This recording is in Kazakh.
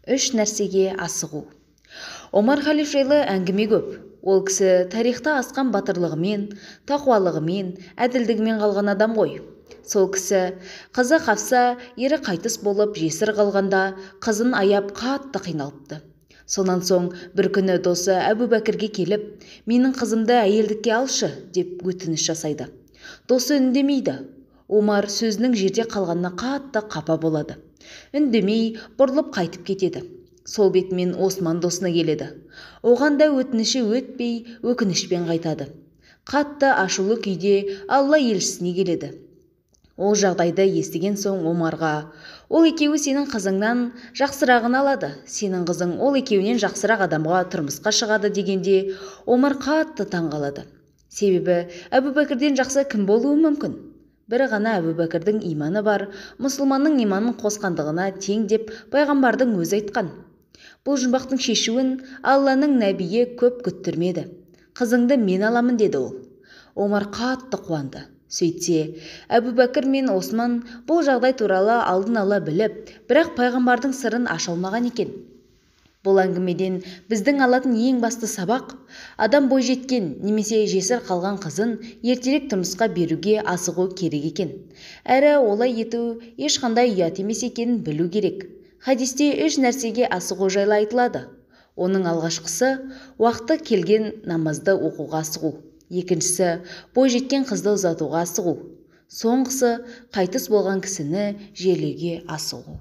Үш нәрсеге асығу. Омар Халиф жайлы әңгіме көп. Ол кісі тарихта асқан батырлығымен, тақуалығымен, әділдігімен қалған адам ғой. Сол кісі қызы Хафса ері қайтыс болып жесір қалғанда қызын аяп қатты қиналыпты. Сонан соң бір күні досы Әбу Бәкірге келіп, менің қызымды әйелдікке алшы деп өтініш жасайды. Досы үндемейді. Омар сөзінің жерде қалғанына қатты қапа болады. Үндемей бұрылып қайтып кетеді. Сол бетімен Осман досына келеді. Оған да өтініші өтпей, өкінішпен қайтады. Қатты ашулы күйде Алла елшісіне келеді. Ол жағдайды естіген соң Омарға: «Ол екеуі сенің қызыңнан жақсырағын алады, сенің қызың ол екеуінен жақсырақ адамға тұрмысқа шығады» дегенде Омар қатты таңғалады. Себебі Әбу Бәкірден жақсы кім болуы мүмкін? Бір ғана Әбу Бәкірдің иманы бар, мұсылманның иманын қосқандығына тең деп пайғамбардың өзі айтқан. Бұл жұмбақтың шешуін Алланың нәбиі көп күттірмеді. «Қызыңды мен аламын» деді ол. Омар қатты қуанды. Сөйтсе, Әбу Бәкір мен Осман бұл жағдай туралы алдын ала біліп, бірақ пайғамбардың сырын аша алмаған екен. Бұл әңгімеден біздің алатын ең басты сабақ: адам бойжеткен немесе жесір қалған қызын ертерек тұрмысқа беруге асығу керек екен. Әрі олай ету ешқандай ұят емес екенін білу керек. Хадисте үш нәрсеге асығу жайлы айтылады. Оның алғашқысы уақыты келген намазды оқуға асығу. Екіншісі бойжеткен қызды ұзатуға асығу. Соңғысы қайтыс болған кісіні жерлеуге асығу.